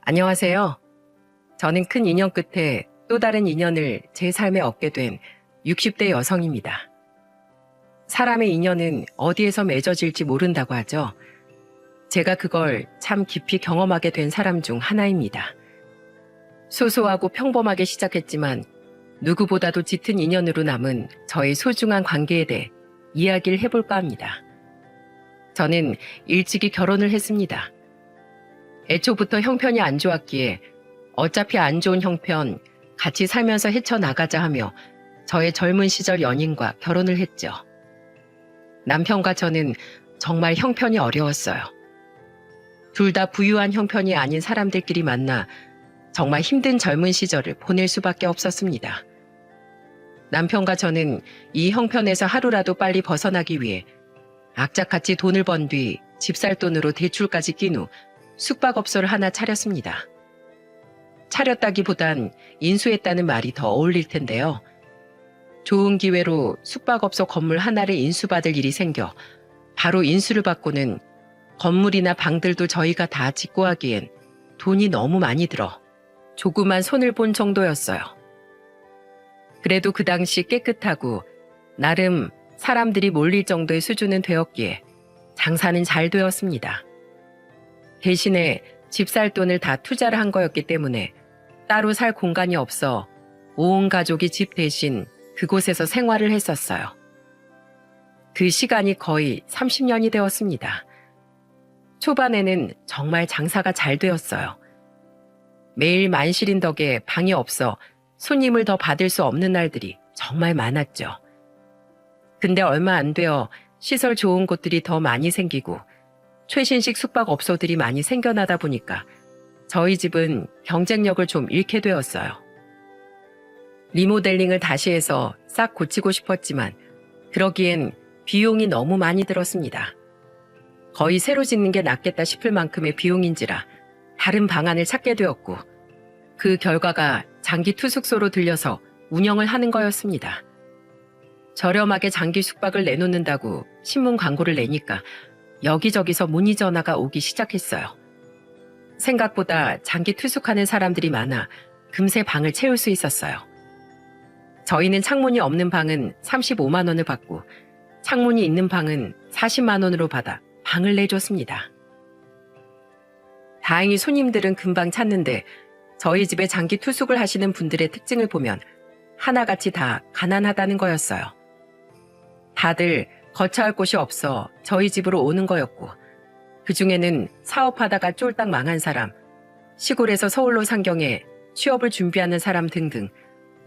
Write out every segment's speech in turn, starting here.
안녕하세요. 저는 큰 인연 끝에 또 다른 인연을 제 삶에 얻게 된 60대 여성입니다. 사람의 인연은 어디에서 맺어질지 모른다고 하죠. 제가 그걸 참 깊이 경험하게 된 사람 중 하나입니다. 소소하고 평범하게 시작했지만 누구보다도 짙은 인연으로 남은 저의 소중한 관계에 대해 이야기를 해볼까 합니다. 저는 일찍이 결혼을 했습니다. 애초부터 형편이 안 좋았기에 어차피 안 좋은 형편 같이 살면서 헤쳐나가자 하며 저의 젊은 시절 연인과 결혼을 했죠. 남편과 저는 정말 형편이 어려웠어요. 둘 다 부유한 형편이 아닌 사람들끼리 만나 정말 힘든 젊은 시절을 보낼 수밖에 없었습니다. 남편과 저는 이 형편에서 하루라도 빨리 벗어나기 위해 악착같이 돈을 번 뒤 집 살 돈으로 대출까지 낀 후 숙박업소를 하나 차렸습니다. 차렸다기보단 인수했다는 말이 더 어울릴 텐데요. 좋은 기회로 숙박업소 건물 하나를 인수받을 일이 생겨 바로 인수를 받고는 건물이나 방들도 저희가 다 짓고 하기엔 돈이 너무 많이 들어 조그만 손을 본 정도였어요. 그래도 그 당시 깨끗하고 나름 사람들이 몰릴 정도의 수준은 되었기에 장사는 잘 되었습니다. 대신에 집 살 돈을 다 투자를 한 거였기 때문에 따로 살 공간이 없어 온 가족이 집 대신 그곳에서 생활을 했었어요. 그 시간이 거의 30년이 되었습니다. 초반에는 정말 장사가 잘 되었어요. 매일 만실인 덕에 방이 없어 손님을 더 받을 수 없는 날들이 정말 많았죠. 근데 얼마 안 되어 시설 좋은 곳들이 더 많이 생기고 최신식 숙박업소들이 많이 생겨나다 보니까 저희 집은 경쟁력을 좀 잃게 되었어요. 리모델링을 다시 해서 싹 고치고 싶었지만 그러기엔 비용이 너무 많이 들었습니다. 거의 새로 짓는 게 낫겠다 싶을 만큼의 비용인지라 다른 방안을 찾게 되었고 그 결과가 장기 투숙소로 들려서 운영을 하는 거였습니다. 저렴하게 장기 숙박을 내놓는다고 신문 광고를 내니까 여기저기서 문의 전화가 오기 시작했어요. 생각보다 장기 투숙하는 사람들이 많아 금세 방을 채울 수 있었어요. 저희는 창문이 없는 방은 35만 원을 받고 창문이 있는 방은 40만 원으로 받아 방을 내줬습니다. 다행히 손님들은 금방 찾는데 저희 집에 장기 투숙을 하시는 분들의 특징을 보면 하나같이 다 가난하다는 거였어요. 다들 거처할 곳이 없어 저희 집으로 오는 거였고 그중에는 사업하다가 쫄딱 망한 사람, 시골에서 서울로 상경해 취업을 준비하는 사람 등등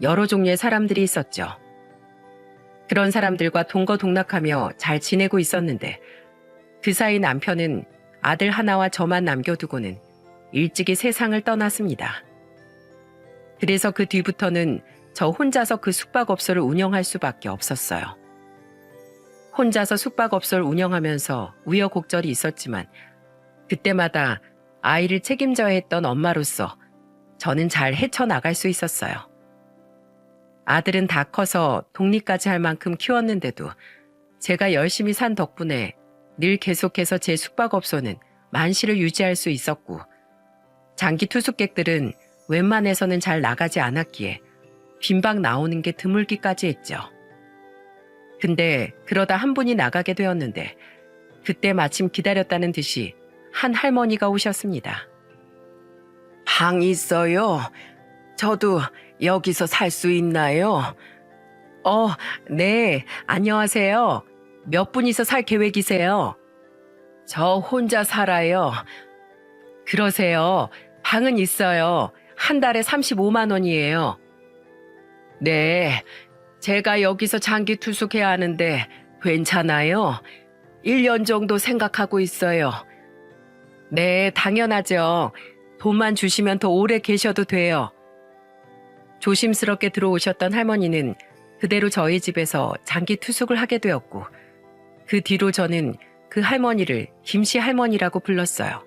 여러 종류의 사람들이 있었죠. 그런 사람들과 동거동락하며 잘 지내고 있었는데 그 사이 남편은 아들 하나와 저만 남겨두고는 일찍이 세상을 떠났습니다. 그래서 그 뒤부터는 저 혼자서 그 숙박업소를 운영할 수밖에 없었어요. 혼자서 숙박업소를 운영하면서 우여곡절이 있었지만 그때마다 아이를 책임져야 했던 엄마로서 저는 잘 헤쳐나갈 수 있었어요. 아들은 다 커서 독립까지 할 만큼 키웠는데도 제가 열심히 산 덕분에 늘 계속해서 제 숙박업소는 만실을 유지할 수 있었고 장기 투숙객들은 웬만해서는 잘 나가지 않았기에 빈방 나오는 게 드물기까지 했죠. 근데 그러다 한 분이 나가게 되었는데 그때 마침 기다렸다는 듯이 한 할머니가 오셨습니다. 방 있어요? 저도 여기서 살 수 있나요? 네, 안녕하세요. 몇 분이서 살 계획이세요? 저 혼자 살아요. 그러세요. 방은 있어요. 한 달에 35만 원이에요. 네, 제가 여기서 장기 투숙해야 하는데 괜찮아요? 1년 정도 생각하고 있어요. 네, 당연하죠. 돈만 주시면 더 오래 계셔도 돼요. 조심스럽게 들어오셨던 할머니는 그대로 저희 집에서 장기 투숙을 하게 되었고 그 뒤로 저는 그 할머니를 김씨 할머니라고 불렀어요.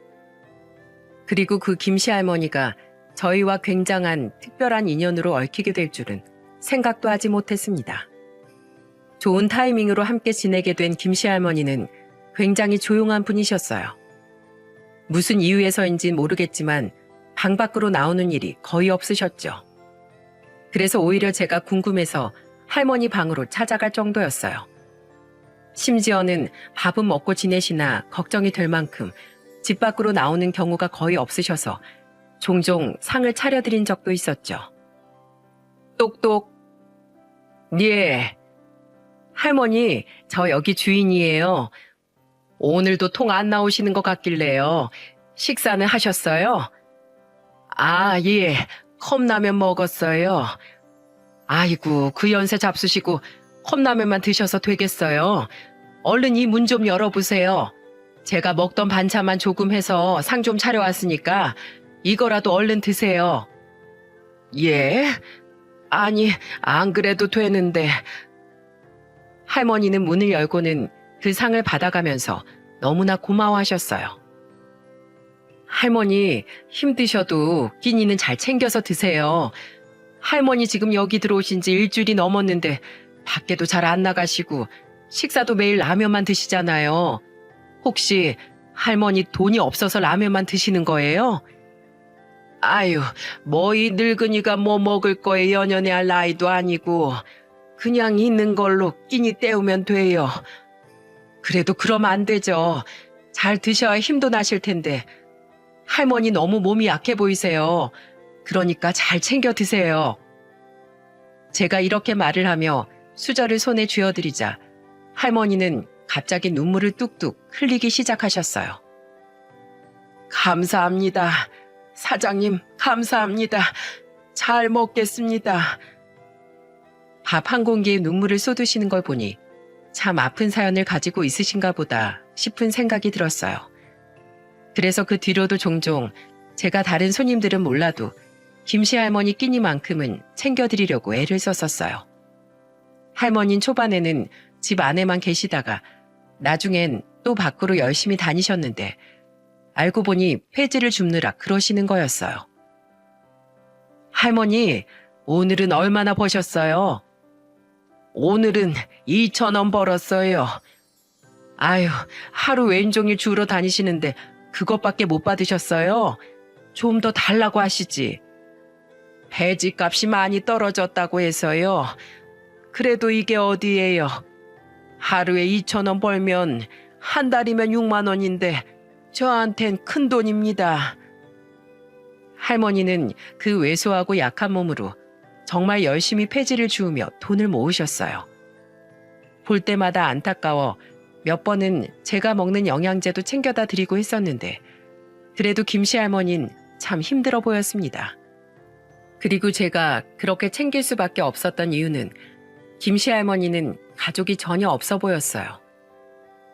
그리고 그 김씨 할머니가 저희와 굉장한 특별한 인연으로 얽히게 될 줄은 생각도 하지 못했습니다. 좋은 타이밍으로 함께 지내게 된 김씨 할머니는 굉장히 조용한 분이셨어요. 무슨 이유에서인지 모르겠지만 방 밖으로 나오는 일이 거의 없으셨죠. 그래서 오히려 제가 궁금해서 할머니 방으로 찾아갈 정도였어요. 심지어는 밥은 먹고 지내시나 걱정이 될 만큼 집 밖으로 나오는 경우가 거의 없으셔서 종종 상을 차려드린 적도 있었죠. 똑똑. 예. 할머니, 저 여기 주인이에요. 오늘도 통 안 나오시는 것 같길래요. 식사는 하셨어요? 아, 예. 컵라면 먹었어요. 아이고, 그 연세 잡수시고 컵라면만 드셔서 되겠어요. 얼른 이 문 좀 열어보세요. 제가 먹던 반찬만 조금 해서 상 좀 차려왔으니까 이거라도 얼른 드세요. 예? 아니, 안 그래도 되는데. 할머니는 문을 열고는 그 상을 받아가면서 너무나 고마워하셨어요. 할머니, 힘드셔도 끼니는 잘 챙겨서 드세요. 할머니 지금 여기 들어오신 지 일주일이 넘었는데 밖에도 잘 안 나가시고 식사도 매일 라면만 드시잖아요. 혹시 할머니 돈이 없어서 라면만 드시는 거예요? 아유, 뭐 이 늙은이가 뭐 먹을 거에 연연해 할 나이도 아니고 그냥 있는 걸로 끼니 때우면 돼요. 그래도 그러면 안 되죠. 잘 드셔야 힘도 나실 텐데. 할머니 너무 몸이 약해 보이세요. 그러니까 잘 챙겨 드세요. 제가 이렇게 말을 하며 수저를 손에 쥐어드리자 할머니는 갑자기 눈물을 뚝뚝 흘리기 시작하셨어요. 감사합니다. 사장님, 감사합니다. 잘 먹겠습니다. 밥 한 공기에 눈물을 쏟으시는 걸 보니 참 아픈 사연을 가지고 있으신가 보다 싶은 생각이 들었어요. 그래서 그 뒤로도 종종 제가 다른 손님들은 몰라도 김씨 할머니 끼니만큼은 챙겨드리려고 애를 썼었어요. 할머니는 초반에는 집 안에만 계시다가 나중엔 또 밖으로 열심히 다니셨는데 알고 보니 폐지를 줍느라 그러시는 거였어요. 할머니, 오늘은 얼마나 버셨어요? 오늘은 2,000원 벌었어요. 아유, 하루 왼종일 주우러 다니시는데 그것밖에 못 받으셨어요? 좀 더 달라고 하시지. 폐지 값이 많이 떨어졌다고 해서요. 그래도 이게 어디예요? 하루에 2,000원 벌면 한 달이면 6만 원인데 저한텐 큰 돈입니다. 할머니는 그 왜소하고 약한 몸으로 정말 열심히 폐지를 주우며 돈을 모으셨어요. 볼 때마다 안타까워 몇 번은 제가 먹는 영양제도 챙겨다 드리고 했었는데 그래도 김씨 할머니는 참 힘들어 보였습니다. 그리고 제가 그렇게 챙길 수밖에 없었던 이유는 김씨 할머니는 가족이 전혀 없어 보였어요.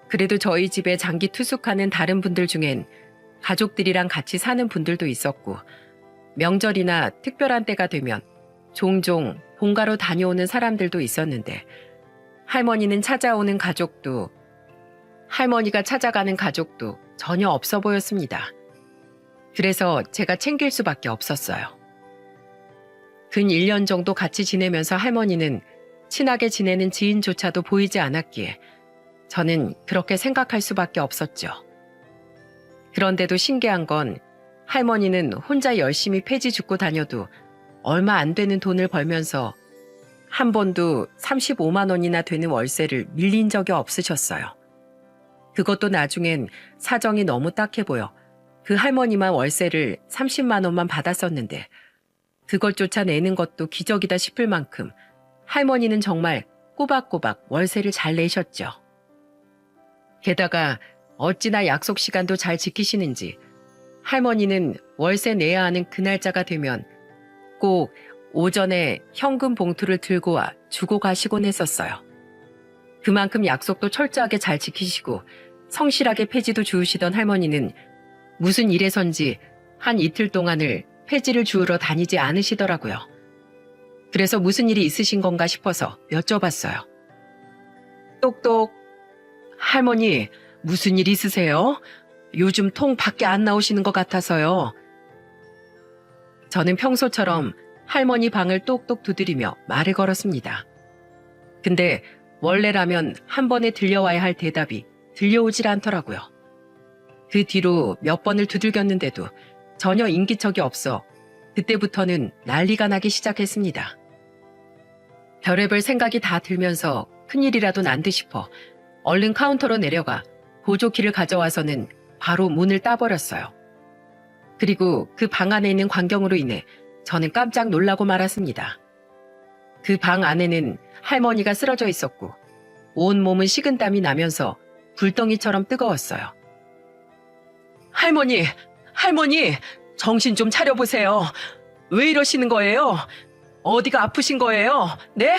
그래도 저희 집에 장기 투숙하는 다른 분들 중엔 가족들이랑 같이 사는 분들도 있었고 명절이나 특별한 때가 되면 종종 본가로 다녀오는 사람들도 있었는데 할머니는 찾아오는 가족도 할머니가 찾아가는 가족도 전혀 없어 보였습니다. 그래서 제가 챙길 수밖에 없었어요. 근 1년 정도 같이 지내면서 할머니는 친하게 지내는 지인조차도 보이지 않았기에 저는 그렇게 생각할 수밖에 없었죠. 그런데도 신기한 건 할머니는 혼자 열심히 폐지 줍고 다녀도 얼마 안 되는 돈을 벌면서 한 번도 35만 원이나 되는 월세를 밀린 적이 없으셨어요. 그것도 나중엔 사정이 너무 딱해 보여 그 할머니만 월세를 30만 원만 받았었는데 그걸 쫓아내는 것도 기적이다 싶을 만큼 할머니는 정말 꼬박꼬박 월세를 잘 내셨죠. 게다가 어찌나 약속 시간도 잘 지키시는지 할머니는 월세 내야 하는 그 날짜가 되면 꼭 오전에 현금 봉투를 들고 와 주고 가시곤 했었어요. 그만큼 약속도 철저하게 잘 지키시고 성실하게 폐지도 주우시던 할머니는 무슨 일에선지 한 이틀 동안을 폐지를 주우러 다니지 않으시더라고요. 그래서 무슨 일이 있으신 건가 싶어서 여쭤봤어요. 똑똑. 할머니, 무슨 일 있으세요? 요즘 통 밖에 안 나오시는 것 같아서요. 저는 평소처럼 할머니 방을 똑똑 두드리며 말을 걸었습니다. 근데 원래라면 한 번에 들려와야 할 대답이 들려오질 않더라고요. 그 뒤로 몇 번을 두들겼는데도 전혀 인기척이 없어 그때부터는 난리가 나기 시작했습니다. 별의별 생각이 다 들면서 큰일이라도 난 듯 싶어 얼른 카운터로 내려가 보조키를 가져와서는 바로 문을 따버렸어요. 그리고 그 방 안에 있는 광경으로 인해 저는 깜짝 놀라고 말았습니다. 그 방 안에는 할머니가 쓰러져 있었고 온몸은 식은땀이 나면서 불덩이처럼 뜨거웠어요. 할머니, 할머니, 정신 좀 차려보세요. 왜 이러시는 거예요? 어디가 아프신 거예요? 네?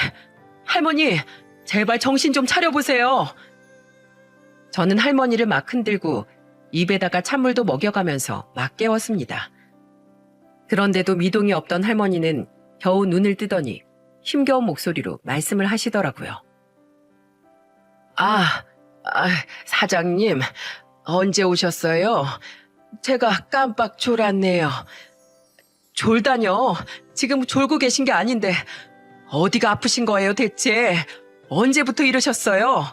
할머니, 제발 정신 좀 차려보세요. 저는 할머니를 막 흔들고 입에다가 찬물도 먹여가면서 막 깨웠습니다. 그런데도 미동이 없던 할머니는 겨우 눈을 뜨더니 힘겨운 목소리로 말씀을 하시더라고요. 사장님, 언제 오셨어요? 제가 깜빡 졸았네요. 졸다뇨. 지금 졸고 계신 게 아닌데 어디가 아프신 거예요 대체? 언제부터 이러셨어요?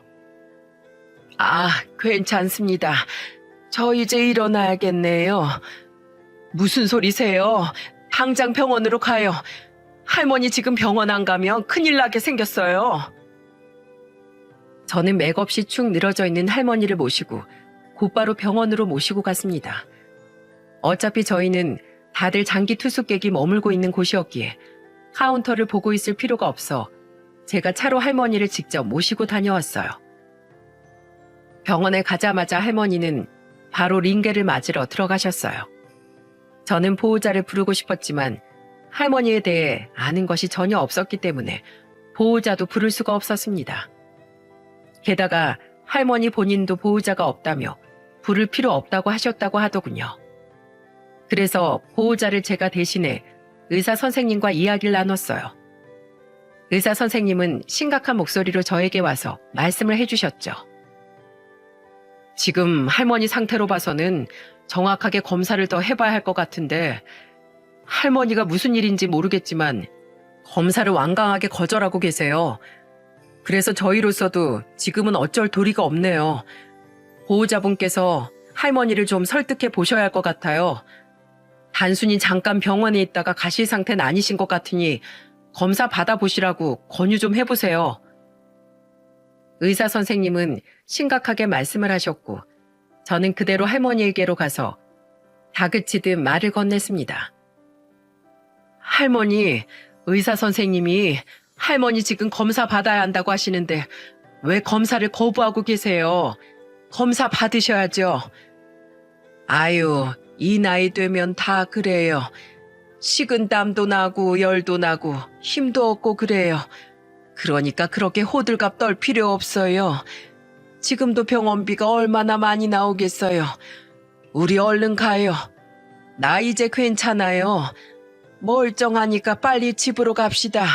괜찮습니다. 저 이제 일어나야겠네요. 무슨 소리세요? 당장 병원으로 가요. 할머니 지금 병원 안 가면 큰일 나게 생겼어요. 저는 맥없이 축 늘어져 있는 할머니를 모시고 곧바로 병원으로 모시고 갔습니다. 어차피 저희는 다들 장기 투숙객이 머물고 있는 곳이었기에 카운터를 보고 있을 필요가 없어 제가 차로 할머니를 직접 모시고 다녀왔어요. 병원에 가자마자 할머니는 바로 링게를 맞으러 들어가셨어요. 저는 보호자를 부르고 싶었지만 할머니에 대해 아는 것이 전혀 없었기 때문에 보호자도 부를 수가 없었습니다. 게다가 할머니 본인도 보호자가 없다며 부를 필요 없다고 하셨다고 하더군요. 그래서 보호자를 제가 대신해 의사 선생님과 이야기를 나눴어요. 의사 선생님은 심각한 목소리로 저에게 와서 말씀을 해주셨죠. 지금 할머니 상태로 봐서는 정확하게 검사를 더 해봐야 할 것 같은데 할머니가 무슨 일인지 모르겠지만 검사를 완강하게 거절하고 계세요. 그래서 저희로서도 지금은 어쩔 도리가 없네요. 보호자분께서 할머니를 좀 설득해 보셔야 할 것 같아요. 단순히 잠깐 병원에 있다가 가실 상태는 아니신 것 같으니 검사 받아보시라고 권유 좀 해보세요. 의사 선생님은 심각하게 말씀을 하셨고 저는 그대로 할머니에게로 가서 다그치듯 말을 건넸습니다. 할머니, 의사 선생님이 할머니 지금 검사 받아야 한다고 하시는데 왜 검사를 거부하고 계세요? 검사 받으셔야죠. 이 나이 되면 다 그래요. 식은땀도 나고 열도 나고 힘도 없고 그래요. 그러니까 그렇게 호들갑 떨 필요 없어요. 지금도 병원비가 얼마나 많이 나오겠어요. 우리 얼른 가요. 나 이제 괜찮아요. 멀쩡하니까 빨리 집으로 갑시다.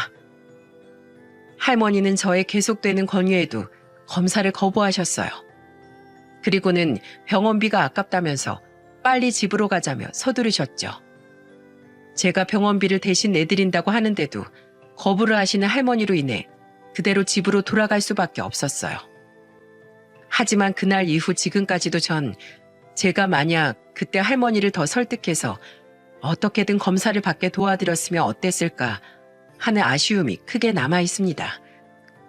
할머니는 저의 계속되는 권유에도 검사를 거부하셨어요. 그리고는 병원비가 아깝다면서 빨리 집으로 가자며 서두르셨죠. 제가 병원비를 대신 내드린다고 하는데도 거부를 하시는 할머니로 인해 그대로 집으로 돌아갈 수밖에 없었어요. 하지만 그날 이후 지금까지도 전 제가 만약 그때 할머니를 더 설득해서 어떻게든 검사를 받게 도와드렸으면 어땠을까 하는 아쉬움이 크게 남아 있습니다.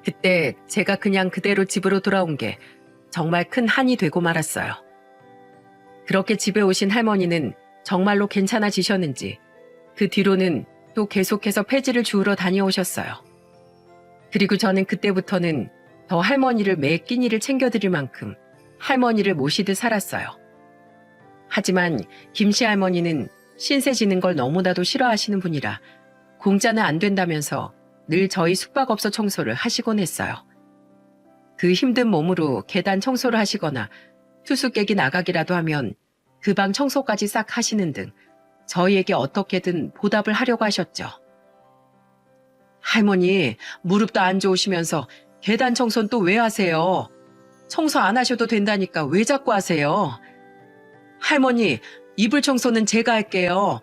그때 제가 그냥 그대로 집으로 돌아온 게 정말 큰 한이 되고 말았어요. 그렇게 집에 오신 할머니는 정말로 괜찮아지셨는지 그 뒤로는 또 계속해서 폐지를 주우러 다녀오셨어요. 그리고 저는 그때부터는 더 할머니를 매 끼니를 챙겨드릴 만큼 할머니를 모시듯 살았어요. 하지만 김씨 할머니는 신세 지는 걸 너무나도 싫어하시는 분이라 공짜는 안 된다면서 늘 저희 숙박업소 청소를 하시곤 했어요. 그 힘든 몸으로 계단 청소를 하시거나 투숙객이 나가기라도 하면 그 방 청소까지 싹 하시는 등 저희에게 어떻게든 보답을 하려고 하셨죠. 할머니, 무릎도 안 좋으시면서 계단 청소는 또 왜 하세요? 청소 안 하셔도 된다니까 왜 자꾸 하세요? 할머니, 이불 청소는 제가 할게요.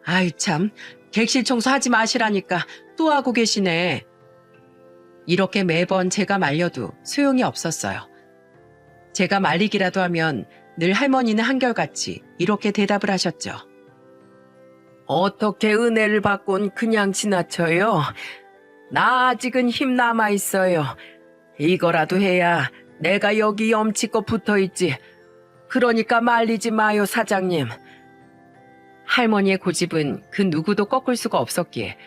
아이 참, 객실 청소 하지 마시라니까 또 하고 계시네. 이렇게 매번 제가 말려도 소용이 없었어요. 제가 말리기라도 하면 늘 할머니는 한결같이 이렇게 대답을 하셨죠. 어떻게 은혜를 받곤 그냥 지나쳐요? 나 아직은 힘 남아 있어요. 이거라도 해야 내가 여기 염치껏 붙어 있지. 그러니까 말리지 마요, 사장님. 할머니의 고집은 그 누구도 꺾을 수가 없었기에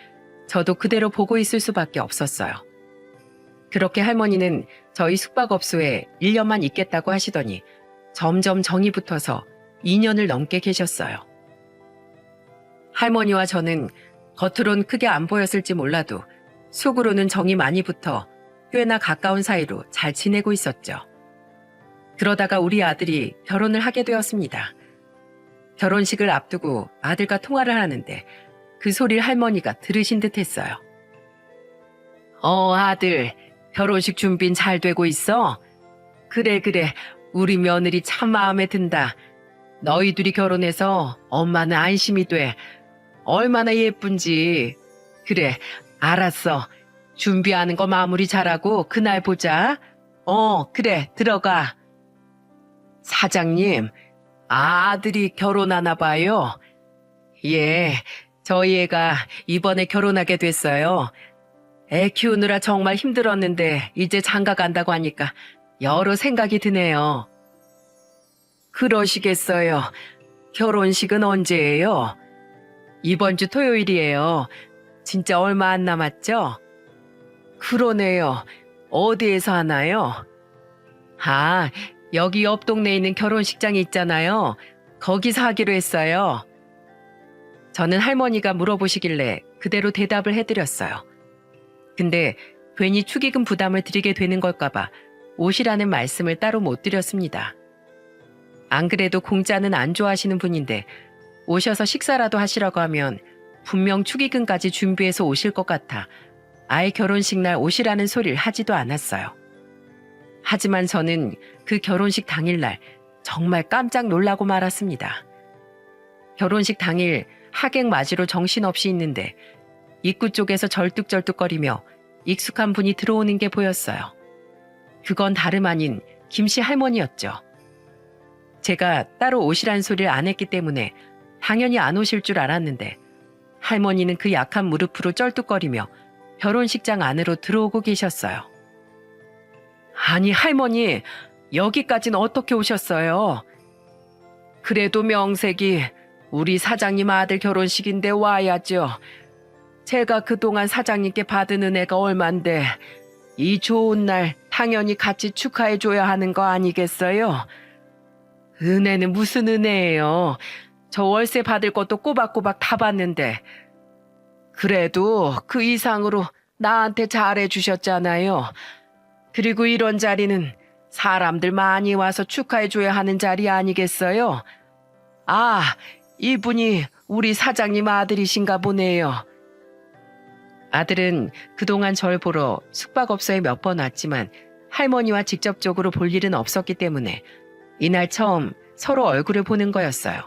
저도 그대로 보고 있을 수밖에 없었어요. 그렇게 할머니는 저희 숙박업소에 1년만 있겠다고 하시더니 점점 정이 붙어서 2년을 넘게 계셨어요. 할머니와 저는 겉으론 크게 안 보였을지 몰라도 속으로는 정이 많이 붙어 꽤나 가까운 사이로 잘 지내고 있었죠. 그러다가 우리 아들이 결혼을 하게 되었습니다. 결혼식을 앞두고 아들과 통화를 하는데 그 소리를 할머니가 들으신 듯 했어요. 아들, 결혼식 준비는 잘 되고 있어? 그래, 우리 며느리 참 마음에 든다. 너희 둘이 결혼해서 엄마는 안심이 돼. 얼마나 예쁜지. 그래, 알았어. 준비하는 거 마무리 잘하고 그날 보자. 그래, 들어가. 사장님, 아들이 결혼하나 봐요. 예, 저희 애가 이번에 결혼하게 됐어요. 애 키우느라 정말 힘들었는데 이제 장가 간다고 하니까 여러 생각이 드네요. 그러시겠어요. 결혼식은 언제예요? 이번 주 토요일이에요. 진짜 얼마 안 남았죠? 그러네요. 어디에서 하나요? 여기 옆 동네에 있는 결혼식장이 있잖아요. 거기서 하기로 했어요. 저는 할머니가 물어보시길래 그대로 대답을 해드렸어요. 근데 괜히 축의금 부담을 드리게 되는 걸까봐 오시라는 말씀을 따로 못 드렸습니다. 안 그래도 공짜는 안 좋아하시는 분인데 오셔서 식사라도 하시라고 하면 분명 축의금까지 준비해서 오실 것 같아 아예 결혼식 날 오시라는 소리를 하지도 않았어요. 하지만 저는 그 결혼식 당일날 정말 깜짝 놀라고 말았습니다. 결혼식 당일 하객 맞이로 정신없이 있는데 입구 쪽에서 절뚝절뚝거리며 익숙한 분이 들어오는 게 보였어요. 그건 다름 아닌 김씨 할머니였죠. 제가 따로 오시란 소리를 안 했기 때문에 당연히 안 오실 줄 알았는데 할머니는 그 약한 무릎으로 쩔뚝거리며 결혼식장 안으로 들어오고 계셨어요. 아니 할머니, 여기까지는 어떻게 오셨어요? 그래도 명색이 우리 사장님 아들 결혼식인데 와야죠. 제가 그동안 사장님께 받은 은혜가 얼만데 이 좋은 날 당연히 같이 축하해줘야 하는 거 아니겠어요? 은혜는 무슨 은혜예요. 저 월세 받을 것도 꼬박꼬박 다 받는데 그래도 그 이상으로 나한테 잘해주셨잖아요. 그리고 이런 자리는 사람들 많이 와서 축하해줘야 하는 자리 아니겠어요? 이분이 우리 사장님 아들이신가 보네요. 아들은 그동안 절 보러 숙박업소에 몇 번 왔지만 할머니와 직접적으로 볼 일은 없었기 때문에 이날 처음 서로 얼굴을 보는 거였어요.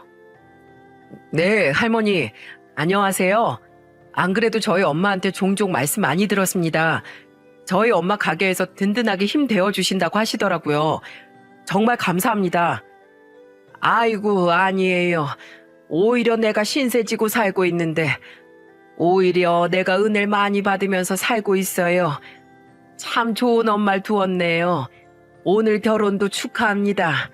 네, 할머니. 안녕하세요. 안 그래도 저희 엄마한테 종종 말씀 많이 들었습니다. 저희 엄마 가게에서 든든하게 힘 되어주신다고 하시더라고요. 정말 감사합니다. 아이고, 아니에요. 오히려 내가 신세지고 살고 있는데 오히려 내가 은혜를 많이 받으면서 살고 있어요. 참 좋은 엄마를 두었네요. 오늘 결혼도 축하합니다.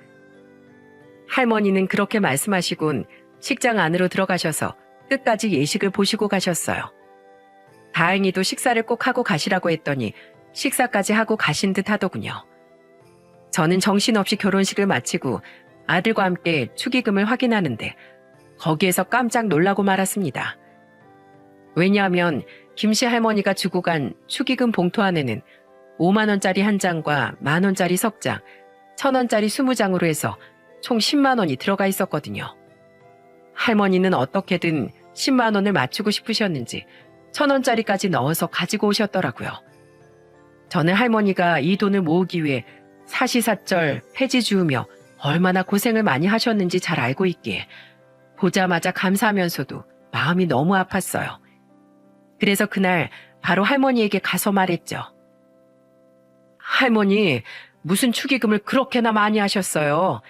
할머니는 그렇게 말씀하시곤 식장 안으로 들어가셔서 끝까지 예식을 보시고 가셨어요. 다행히도 식사를 꼭 하고 가시라고 했더니 식사까지 하고 가신 듯 하더군요. 저는 정신없이 결혼식을 마치고 아들과 함께 축의금을 확인하는데 거기에서 깜짝 놀라고 말았습니다. 왜냐하면 김씨 할머니가 주고 간 축의금 봉투 안에는 5만 원짜리 한 장과 만 원짜리 석 장, 1,000원짜리 20장으로 해서 총 10만 원이 들어가 있었거든요. 할머니는 어떻게든 10만 원을 맞추고 싶으셨는지 1,000원짜리까지 넣어서 가지고 오셨더라고요. 저는 할머니가 이 돈을 모으기 위해 사시사철 폐지 주우며 얼마나 고생을 많이 하셨는지 잘 알고 있기에 보자마자 감사하면서도 마음이 너무 아팠어요. 그래서 그날 바로 할머니에게 가서 말했죠. 할머니, 무슨 축의금을 그렇게나 많이 하셨어요?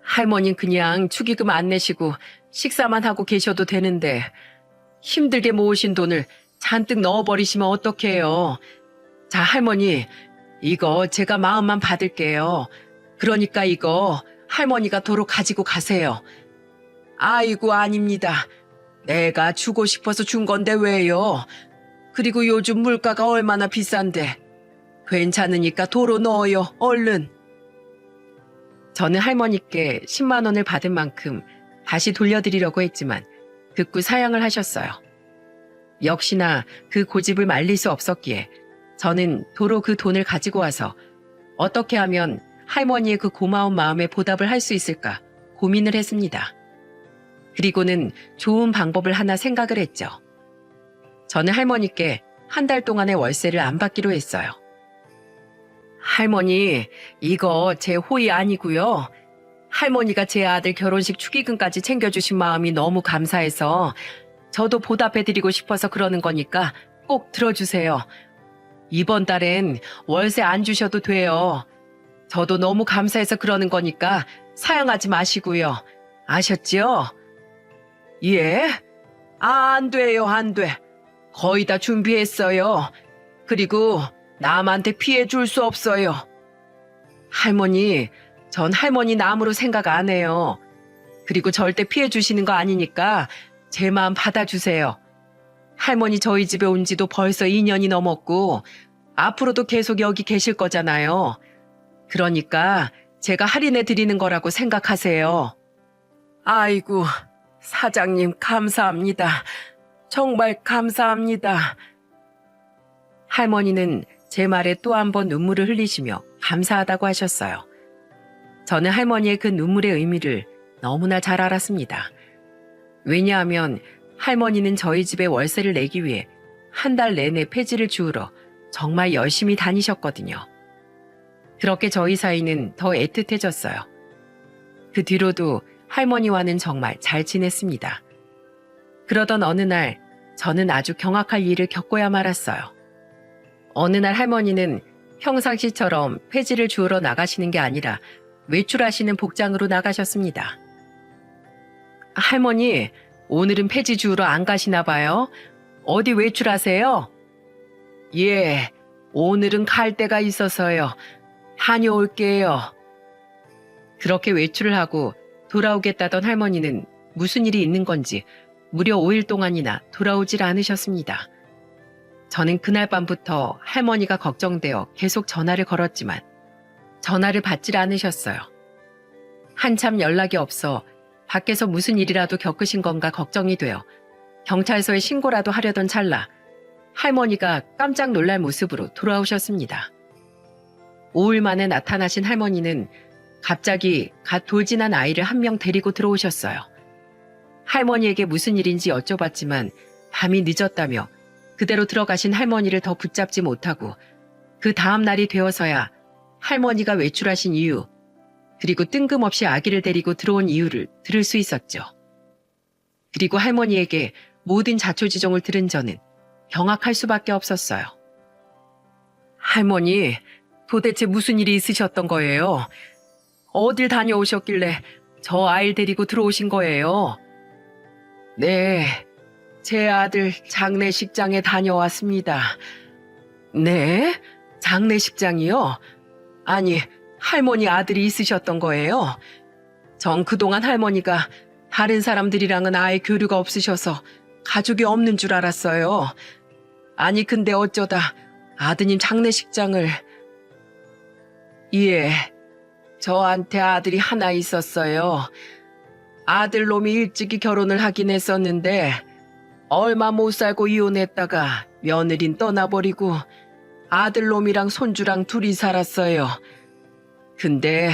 할머니는 그냥 축의금 안 내시고 식사만 하고 계셔도 되는데 힘들게 모으신 돈을 잔뜩 넣어버리시면 어떡해요. 자, 할머니, 이거 제가 마음만 받을게요. 그러니까 이거 할머니가 도로 가지고 가세요. 아이고, 아닙니다. 내가 주고 싶어서 준 건데 왜요? 그리고 요즘 물가가 얼마나 비싼데. 괜찮으니까 도로 넣어요, 얼른. 저는 할머니께 10만 원을 받은 만큼 다시 돌려드리려고 했지만 극구 사양을 하셨어요. 역시나 그 고집을 말릴 수 없었기에 저는 도로 그 돈을 가지고 와서 어떻게 하면 할머니의 그 고마운 마음에 보답을 할 수 있을까 고민을 했습니다. 그리고는 좋은 방법을 하나 생각을 했죠. 저는 할머니께 한 달 동안의 월세를 안 받기로 했어요. 할머니, 이거 제 호의 아니고요. 할머니가 제 아들 결혼식 축의금까지 챙겨주신 마음이 너무 감사해서 저도 보답해드리고 싶어서 그러는 거니까 꼭 들어주세요. 이번 달엔 월세 안 주셔도 돼요. 저도 너무 감사해서 그러는 거니까 사양하지 마시고요. 아셨지요? 예? 안 돼요, 안 돼. 거의 다 준비했어요. 그리고 남한테 피해 줄 수 없어요. 할머니, 전 할머니 남으로 생각 안 해요. 그리고 절대 피해 주시는 거 아니니까 제 마음 받아주세요. 할머니 저희 집에 온 지도 벌써 2년이 넘었고 앞으로도 계속 여기 계실 거잖아요. 그러니까 제가 할인해 드리는 거라고 생각하세요. 아이고, 사장님 감사합니다. 정말 감사합니다. 할머니는 제 말에 또 한 번 눈물을 흘리시며 감사하다고 하셨어요. 저는 할머니의 그 눈물의 의미를 너무나 잘 알았습니다. 왜냐하면 할머니는 저희 집에 월세를 내기 위해 한 달 내내 폐지를 주우러 정말 열심히 다니셨거든요. 그렇게 저희 사이는 더 애틋해졌어요. 그 뒤로도 할머니와는 정말 잘 지냈습니다. 그러던 어느 날 저는 아주 경악할 일을 겪고야 말았어요. 어느 날 할머니는 평상시처럼 폐지를 주우러 나가시는 게 아니라 외출하시는 복장으로 나가셨습니다. 할머니, 오늘은 폐지 주우러 안 가시나 봐요? 어디 외출하세요? 예, 오늘은 갈 데가 있어서요. 다녀올게요. 그렇게 외출을 하고 돌아오겠다던 할머니는 무슨 일이 있는 건지 무려 5일 동안이나 돌아오질 않으셨습니다. 저는 그날 밤부터 할머니가 걱정되어 계속 전화를 걸었지만 전화를 받질 않으셨어요. 한참 연락이 없어 밖에서 무슨 일이라도 겪으신 건가 걱정이 되어 경찰서에 신고라도 하려던 찰나 할머니가 깜짝 놀랄 모습으로 돌아오셨습니다. 5일 만에 나타나신 할머니는 갑자기 갓 돌진한 아이를 한 명 데리고 들어오셨어요. 할머니에게 무슨 일인지 여쭤봤지만 밤이 늦었다며 그대로 들어가신 할머니를 더 붙잡지 못하고 그 다음 날이 되어서야 할머니가 외출하신 이유, 그리고 뜬금없이 아기를 데리고 들어온 이유를 들을 수 있었죠. 그리고 할머니에게 모든 자초지종을 들은 저는 경악할 수밖에 없었어요. 할머니, 도대체 무슨 일이 있으셨던 거예요? 어딜 다녀오셨길래 저 아이를 데리고 들어오신 거예요? 네, 제 아들 장례식장에 다녀왔습니다. 네? 장례식장이요? 아니, 할머니 아들이 있으셨던 거예요? 전 그동안 할머니가 다른 사람들이랑은 아예 교류가 없으셔서 가족이 없는 줄 알았어요. 아니, 근데 어쩌다 아드님 장례식장을... 예, 저한테 아들이 하나 있었어요. 아들놈이 일찍이 결혼을 하긴 했었는데 얼마 못 살고 이혼했다가 며느린 떠나버리고 아들놈이랑 손주랑 둘이 살았어요. 근데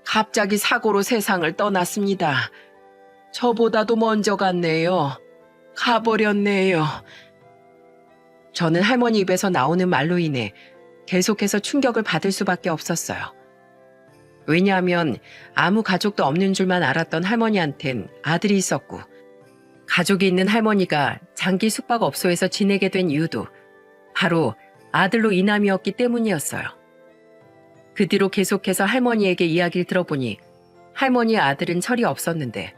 갑자기 사고로 세상을 떠났습니다. 저보다도 먼저 갔네요. 가버렸네요. 저는 할머니 입에서 나오는 말로 인해 계속해서 충격을 받을 수밖에 없었어요. 왜냐하면 아무 가족도 없는 줄만 알았던 할머니한텐 아들이 있었고 가족이 있는 할머니가 장기 숙박업소에서 지내게 된 이유도 바로 아들로 이남이었기 때문이었어요. 그 뒤로 계속해서 할머니에게 이야기를 들어보니 할머니의 아들은 철이 없었는데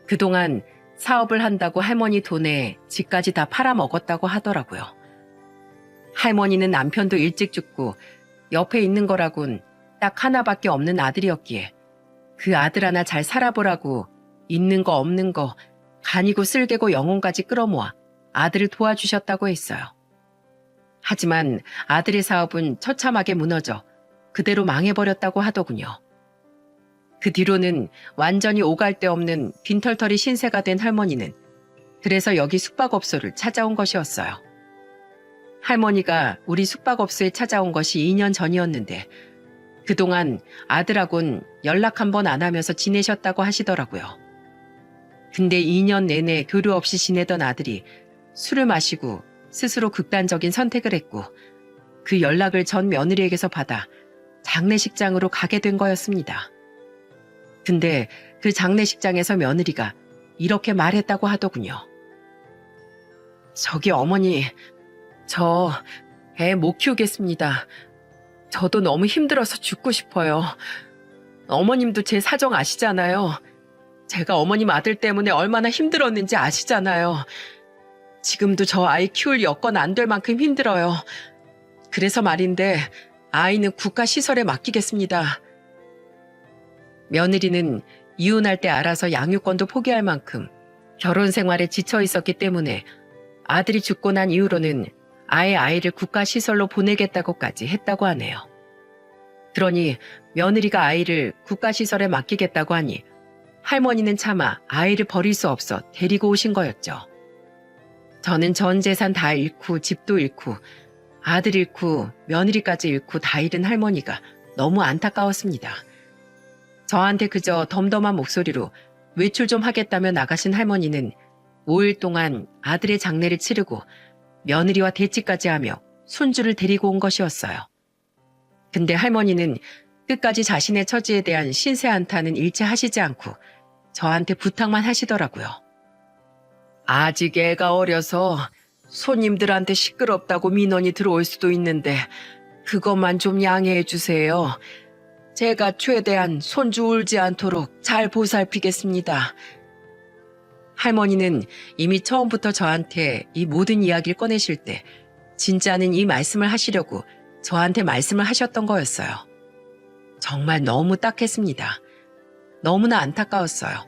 그동안 사업을 한다고 할머니 돈에 집까지 다 팔아먹었다고 하더라고요. 할머니는 남편도 일찍 죽고 옆에 있는 거라곤 딱 하나밖에 없는 아들이었기에 그 아들 하나 잘 살아보라고 있는 거 없는 거 간이고 쓸개고 영혼까지 끌어모아 아들을 도와주셨다고 했어요. 하지만 아들의 사업은 처참하게 무너져 그대로 망해버렸다고 하더군요. 그 뒤로는 완전히 오갈 데 없는 빈털터리 신세가 된 할머니는 그래서 여기 숙박업소를 찾아온 것이었어요. 할머니가 우리 숙박업소에 찾아온 것이 2년 전이었는데 그동안 아들하고는 연락 한 번 안 하면서 지내셨다고 하시더라고요. 근데 2년 내내 교류 없이 지내던 아들이 술을 마시고 스스로 극단적인 선택을 했고 그 연락을 전 며느리에게서 받아 장례식장으로 가게 된 거였습니다. 근데 그 장례식장에서 며느리가 이렇게 말했다고 하더군요. 저기 어머니, 저 애 못 키우겠습니다. 저도 너무 힘들어서 죽고 싶어요. 어머님도 제 사정 아시잖아요. 제가 어머님 아들 때문에 얼마나 힘들었는지 아시잖아요. 지금도 저 아이 키울 여건 안 될 만큼 힘들어요. 그래서 말인데 아이는 국가시설에 맡기겠습니다. 며느리는 이혼할 때 알아서 양육권도 포기할 만큼 결혼 생활에 지쳐 있었기 때문에 아들이 죽고 난 이후로는 아예 아이를 국가시설로 보내겠다고까지 했다고 하네요. 그러니 며느리가 아이를 국가시설에 맡기겠다고 하니 할머니는 차마 아이를 버릴 수 없어 데리고 오신 거였죠. 저는 전 재산 다 잃고 집도 잃고 아들 잃고 며느리까지 잃고 다 잃은 할머니가 너무 안타까웠습니다. 저한테 그저 덤덤한 목소리로 외출 좀 하겠다며 나가신 할머니는 5일 동안 아들의 장례를 치르고 며느리와 대치까지 하며 손주를 데리고 온 것이었어요. 근데 할머니는 끝까지 자신의 처지에 대한 신세 한탄은 일체하시지 않고 저한테 부탁만 하시더라고요. 아직 애가 어려서 손님들한테 시끄럽다고 민원이 들어올 수도 있는데 그것만 좀 양해해 주세요. 제가 최대한 손주 울지 않도록 잘 보살피겠습니다. 할머니는 이미 처음부터 저한테 이 모든 이야기를 꺼내실 때 진짜는 이 말씀을 하시려고 저한테 말씀을 하셨던 거였어요. 정말 너무 딱했습니다. 너무나 안타까웠어요.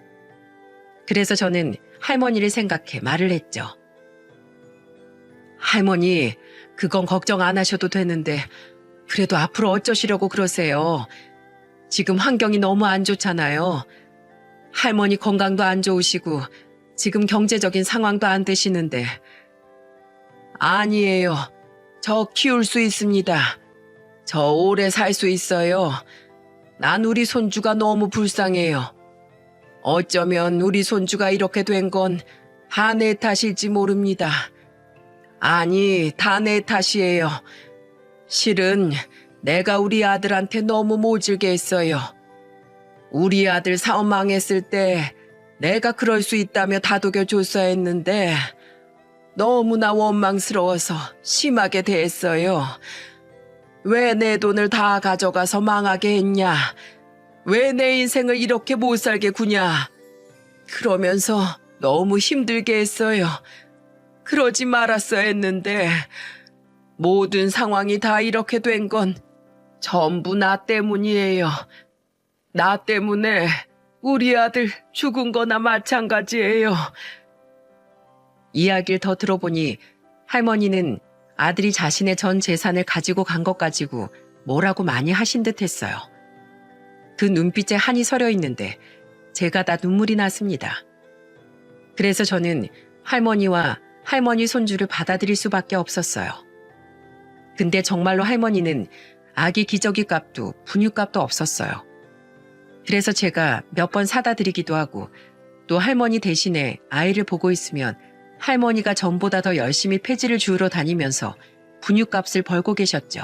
그래서 저는 할머니를 생각해 말을 했죠. 할머니, 그건 걱정 안 하셔도 되는데 그래도 앞으로 어쩌시려고 그러세요. 지금 환경이 너무 안 좋잖아요. 할머니 건강도 안 좋으시고 지금 경제적인 상황도 안 되시는데. 아니에요. 저 키울 수 있습니다. 저 오래 살 수 있어요. 난 우리 손주가 너무 불쌍해요. 어쩌면 우리 손주가 이렇게 된 건 다 내 탓일지 모릅니다. 아니, 다 내 탓이에요. 실은 내가 우리 아들한테 너무 모질게 했어요. 우리 아들 사업 망했을 때 내가 그럴 수 있다며 다독여 줬어야 했는데 너무나 원망스러워서 심하게 대했어요. 왜 내 돈을 다 가져가서 망하게 했냐? 왜 내 인생을 이렇게 못 살게 구냐? 그러면서 너무 힘들게 했어요. 그러지 말았어야 했는데 모든 상황이 다 이렇게 된 건 전부 나 때문이에요. 나 때문에 우리 아들 죽은 거나 마찬가지예요. 이야기를 더 들어보니 할머니는 아들이 자신의 전 재산을 가지고 간 것 가지고 뭐라고 많이 하신 듯 했어요. 그 눈빛에 한이 서려 있는데 제가 다 눈물이 났습니다. 그래서 저는 할머니와 할머니 손주를 받아들일 수밖에 없었어요. 근데 정말로 할머니는 아기 기저귀 값도 분유 값도 없었어요. 그래서 제가 몇 번 사다 드리기도 하고 또 할머니 대신에 아이를 보고 있으면 할머니가 전보다 더 열심히 폐지를 주우러 다니면서 분유값을 벌고 계셨죠.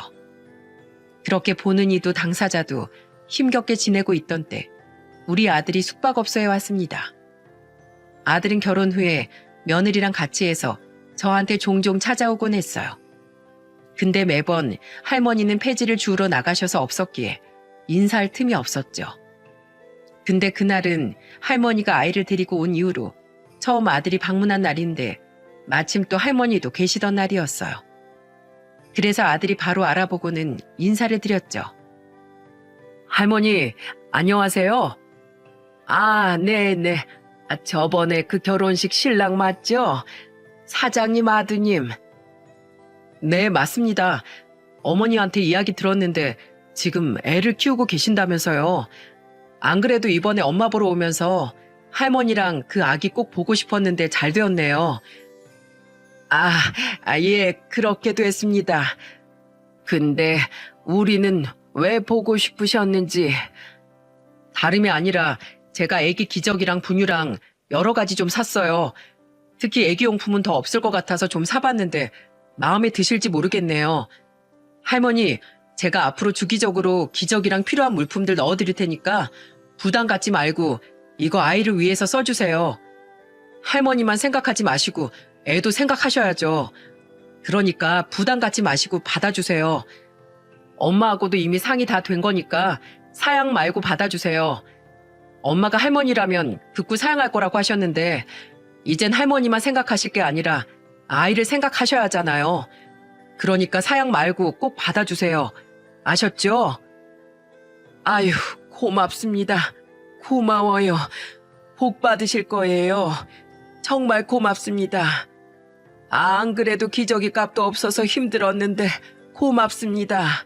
그렇게 보는 이도 당사자도 힘겹게 지내고 있던 때 우리 아들이 숙박업소에 왔습니다. 아들은 결혼 후에 며느리랑 같이 해서 저한테 종종 찾아오곤 했어요. 근데 매번 할머니는 폐지를 주우러 나가셔서 없었기에 인사할 틈이 없었죠. 근데 그날은 할머니가 아이를 데리고 온 이후로 처음 아들이 방문한 날인데 마침 또 할머니도 계시던 날이었어요. 그래서 아들이 바로 알아보고는 인사를 드렸죠. 할머니, 안녕하세요. 아, 네네. 저번에 그 결혼식 신랑 맞죠? 사장님 아드님. 네, 맞습니다. 어머니한테 이야기 들었는데 지금 애를 키우고 계신다면서요. 안 그래도 이번에 엄마 보러 오면서 할머니랑 그 아기 꼭 보고 싶었는데 잘 되었네요. 예, 그렇게도 했습니다. 근데 우리는 왜 보고 싶으셨는지. 다름이 아니라 제가 애기 기저귀랑 분유랑 여러 가지 좀 샀어요. 특히 애기용품은 더 없을 것 같아서 좀 사봤는데 마음에 드실지 모르겠네요. 할머니, 제가 앞으로 주기적으로 기저귀랑 필요한 물품들 넣어드릴 테니까 부담 갖지 말고 이거 아이를 위해서 써주세요. 할머니만 생각하지 마시고 애도 생각하셔야죠. 그러니까 부담 갖지 마시고 받아주세요. 엄마하고도 이미 상의 다 된 거니까 사양 말고 받아주세요. 엄마가 할머니라면 극구 사양할 거라고 하셨는데 이젠 할머니만 생각하실 게 아니라 아이를 생각하셔야 하잖아요. 그러니까 사양 말고 꼭 받아주세요. 아셨죠? 아유, 고맙습니다. 고마워요. 복 받으실 거예요. 정말 고맙습니다. 안 그래도 기저귀 값도 없어서 힘들었는데 고맙습니다.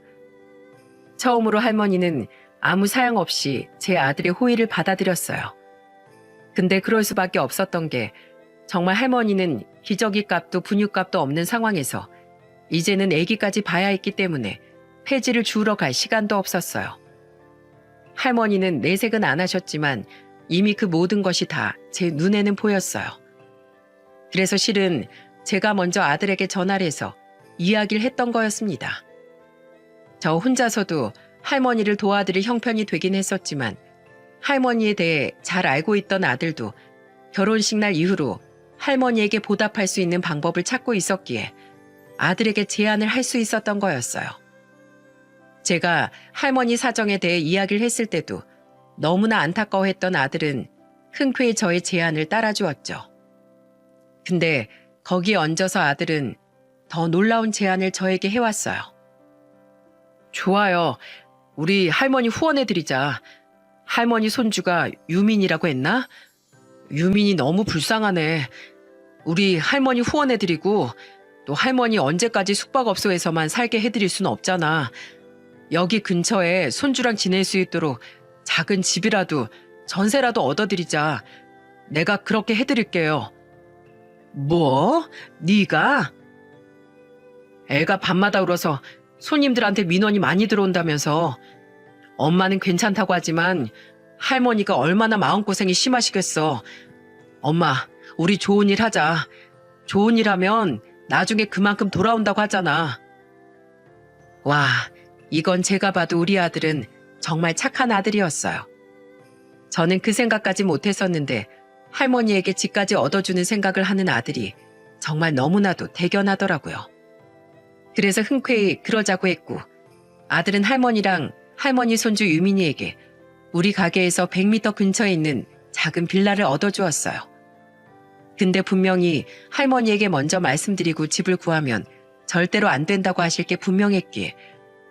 처음으로 할머니는 아무 사양 없이 제 아들의 호의를 받아들였어요. 근데 그럴 수밖에 없었던 게 정말 할머니는 기저귀 값도 분유 값도 없는 상황에서 이제는 아기까지 봐야 했기 때문에 폐지를 주우러 갈 시간도 없었어요. 할머니는 내색은 안 하셨지만 이미 그 모든 것이 다 제 눈에는 보였어요. 그래서 실은 제가 먼저 아들에게 전화를 해서 이야기를 했던 거였습니다. 저 혼자서도 할머니를 도와드릴 형편이 되긴 했었지만 할머니에 대해 잘 알고 있던 아들도 결혼식 날 이후로 할머니에게 보답할 수 있는 방법을 찾고 있었기에 아들에게 제안을 할 수 있었던 거였어요. 제가 할머니 사정에 대해 이야기를 했을 때도 너무나 안타까워했던 아들은 흔쾌히 저의 제안을 따라주었죠. 근데 거기에 얹어서 아들은 더 놀라운 제안을 저에게 해왔어요. 좋아요. 우리 할머니 후원해드리자. 할머니 손주가 유민이라고 했나? 유민이 너무 불쌍하네. 우리 할머니 후원해드리고 또 할머니 언제까지 숙박업소에서만 살게 해드릴 수는 없잖아. 여기 근처에 손주랑 지낼 수 있도록 작은 집이라도 전세라도 얻어드리자. 내가 그렇게 해드릴게요. 뭐? 네가? 애가 밤마다 울어서 손님들한테 민원이 많이 들어온다면서. 엄마는 괜찮다고 하지만 할머니가 얼마나 마음고생이 심하시겠어. 엄마, 우리 좋은 일 하자. 좋은 일 하면 나중에 그만큼 돌아온다고 하잖아. 와, 이건 제가 봐도 우리 아들은 정말 착한 아들이었어요. 저는 그 생각까지 못했었는데 할머니에게 집까지 얻어주는 생각을 하는 아들이 정말 너무나도 대견하더라고요. 그래서 흔쾌히 그러자고 했고 아들은 할머니랑 할머니 손주 유민이에게 우리 가게에서 100m 근처에 있는 작은 빌라를 얻어주었어요. 근데 분명히 할머니에게 먼저 말씀드리고 집을 구하면 절대로 안 된다고 하실 게 분명했기에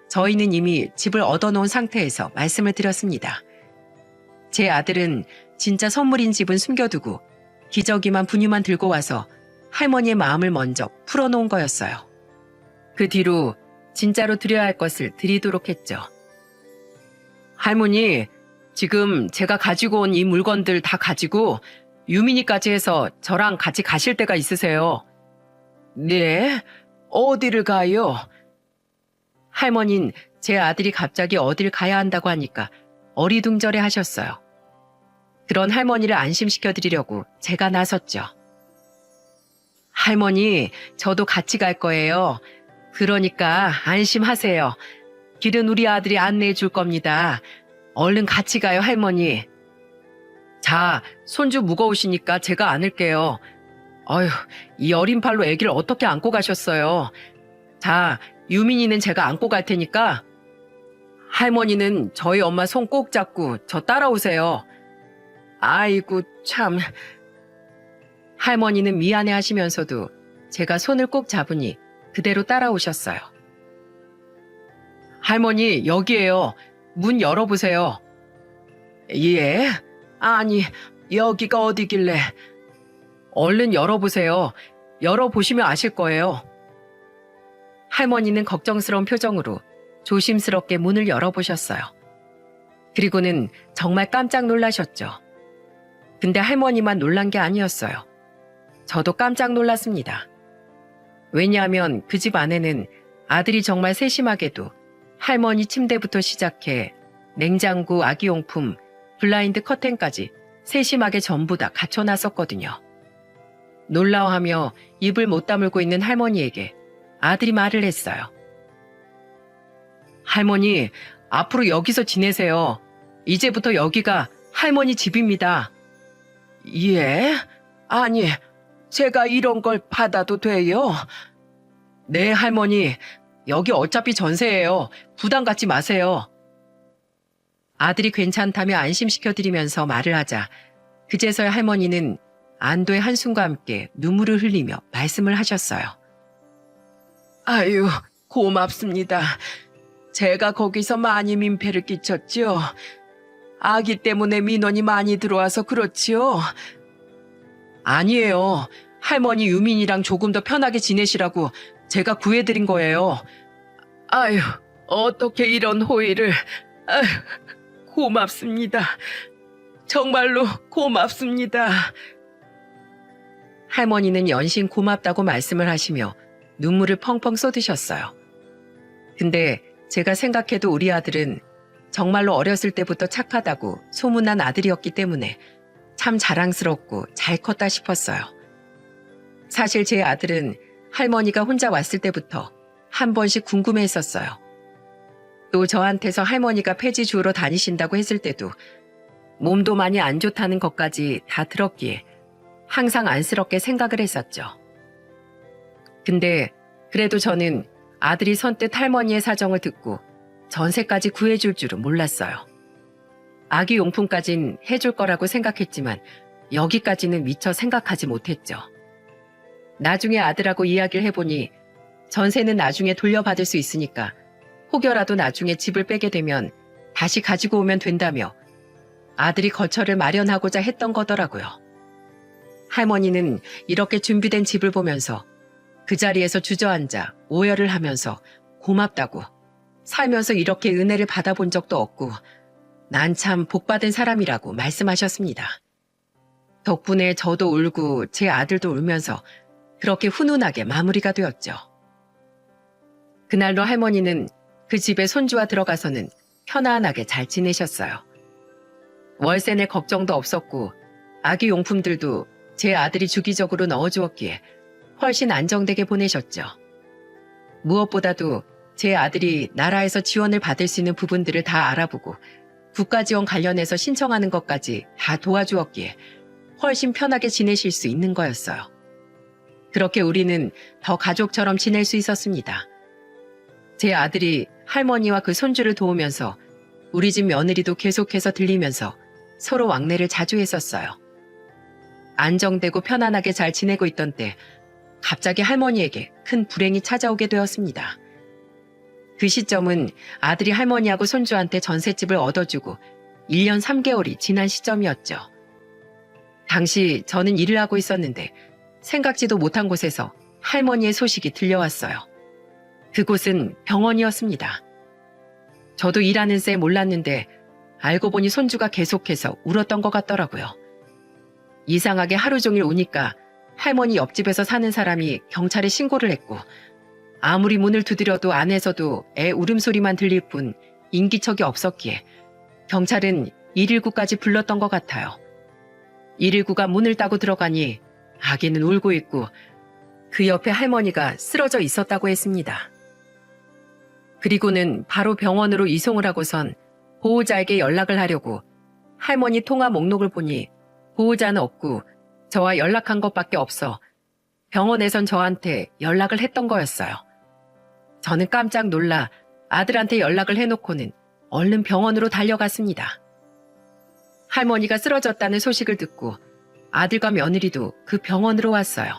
저희는 이미 집을 얻어놓은 상태에서 말씀을 드렸습니다. 제 아들은 진짜 선물인 집은 숨겨두고 기저귀만 분유만 들고 와서 할머니의 마음을 먼저 풀어놓은 거였어요. 그 뒤로 진짜로 드려야 할 것을 드리도록 했죠. 할머니, 지금 제가 가지고 온 이 물건들 다 가지고 유민이까지 해서 저랑 같이 가실 때가 있으세요. 네? 어디를 가요? 할머니는 제 아들이 갑자기 어딜 가야 한다고 하니까 어리둥절해 하셨어요. 그런 할머니를 안심시켜드리려고 제가 나섰죠. 할머니, 저도 같이 갈 거예요. 그러니까 안심하세요. 길은 우리 아들이 안내해 줄 겁니다. 얼른 같이 가요, 할머니. 자, 손주 무거우시니까 제가 안을게요. 어휴, 이 어린 팔로 아기를 어떻게 안고 가셨어요. 자, 유민이는 제가 안고 갈 테니까 할머니는 저희 엄마 손 꼭 잡고 저 따라오세요. 아이고, 참. 할머니는 미안해 하시면서도 제가 손을 꼭 잡으니 그대로 따라오셨어요. 할머니, 여기에요. 문 열어보세요. 예? 아니, 여기가 어디길래. 얼른 열어보세요. 열어보시면 아실 거예요. 할머니는 걱정스러운 표정으로 조심스럽게 문을 열어보셨어요. 그리고는 정말 깜짝 놀라셨죠. 근데 할머니만 놀란 게 아니었어요. 저도 깜짝 놀랐습니다. 왜냐하면 그 집 안에는 아들이 정말 세심하게도 할머니 침대부터 시작해 냉장고, 아기용품, 블라인드 커튼까지 세심하게 전부 다 갖춰놨었거든요. 놀라워하며 입을 못 다물고 있는 할머니에게 아들이 말을 했어요. 할머니, 앞으로 여기서 지내세요. 이제부터 여기가 할머니 집입니다. 예? 아니, 제가 이런 걸 받아도 돼요? 네, 할머니. 여기 어차피 전세예요. 부담 갖지 마세요. 아들이 괜찮다며 안심시켜드리면서 말을 하자 그제서야 할머니는 안도의 한숨과 함께 눈물을 흘리며 말씀을 하셨어요. 아유, 고맙습니다. 제가 거기서 많이 민폐를 끼쳤지요. 아기 때문에 민원이 많이 들어와서 그렇지요. 아니에요. 할머니 유민이랑 조금 더 편하게 지내시라고 제가 구해드린 거예요. 아유, 어떻게 이런 호의를. 아유, 고맙습니다. 정말로 고맙습니다. 할머니는 연신 고맙다고 말씀을 하시며 눈물을 펑펑 쏟으셨어요. 근데 제가 생각해도 우리 아들은 정말로 어렸을 때부터 착하다고 소문난 아들이었기 때문에 참 자랑스럽고 잘 컸다 싶었어요. 사실 제 아들은 할머니가 혼자 왔을 때부터 한 번씩 궁금해했었어요. 또 저한테서 할머니가 폐지 주우러 다니신다고 했을 때도 몸도 많이 안 좋다는 것까지 다 들었기에 항상 안쓰럽게 생각을 했었죠. 근데 그래도 저는 아들이 선뜻 할머니의 사정을 듣고 전세까지 구해줄 줄은 몰랐어요. 아기 용품까진 해줄 거라고 생각했지만 여기까지는 미처 생각하지 못했죠. 나중에 아들하고 이야기를 해보니 전세는 나중에 돌려받을 수 있으니까 혹여라도 나중에 집을 빼게 되면 다시 가지고 오면 된다며 아들이 거처를 마련하고자 했던 거더라고요. 할머니는 이렇게 준비된 집을 보면서 그 자리에서 주저앉아 오열을 하면서 고맙다고, 살면서 이렇게 은혜를 받아본 적도 없고 난 참 복받은 사람이라고 말씀하셨습니다. 덕분에 저도 울고 제 아들도 울면서 그렇게 훈훈하게 마무리가 되었죠. 그날로 할머니는 그 집에 손주와 들어가서는 편안하게 잘 지내셨어요. 월세 낼 걱정도 없었고 아기 용품들도 제 아들이 주기적으로 넣어주었기에 훨씬 안정되게 보내셨죠. 무엇보다도 제 아들이 나라에서 지원을 받을 수 있는 부분들을 다 알아보고 국가지원 관련해서 신청하는 것까지 다 도와주었기에 훨씬 편하게 지내실 수 있는 거였어요. 그렇게 우리는 더 가족처럼 지낼 수 있었습니다. 제 아들이 할머니와 그 손주를 도우면서 우리 집 며느리도 계속해서 들리면서 서로 왕래를 자주 했었어요. 안정되고 편안하게 잘 지내고 있던 때 갑자기 할머니에게 큰 불행이 찾아오게 되었습니다. 그 시점은 아들이 할머니하고 손주한테 전셋집을 얻어주고 1년 3개월이 지난 시점이었죠. 당시 저는 일을 하고 있었는데 생각지도 못한 곳에서 할머니의 소식이 들려왔어요. 그곳은 병원이었습니다. 저도 일하는 새 몰랐는데 알고 보니 손주가 계속해서 울었던 것 같더라고요. 이상하게 하루 종일 우니까 할머니 옆집에서 사는 사람이 경찰에 신고를 했고 아무리 문을 두드려도 안에서도 애 울음소리만 들릴 뿐 인기척이 없었기에 경찰은 119까지 불렀던 것 같아요. 119가 문을 따고 들어가니 아기는 울고 있고 그 옆에 할머니가 쓰러져 있었다고 했습니다. 그리고는 바로 병원으로 이송을 하고선 보호자에게 연락을 하려고 할머니 통화 목록을 보니 보호자는 없고 저와 연락한 것밖에 없어 병원에선 저한테 연락을 했던 거였어요. 저는 깜짝 놀라 아들한테 연락을 해놓고는 얼른 병원으로 달려갔습니다. 할머니가 쓰러졌다는 소식을 듣고 아들과 며느리도 그 병원으로 왔어요.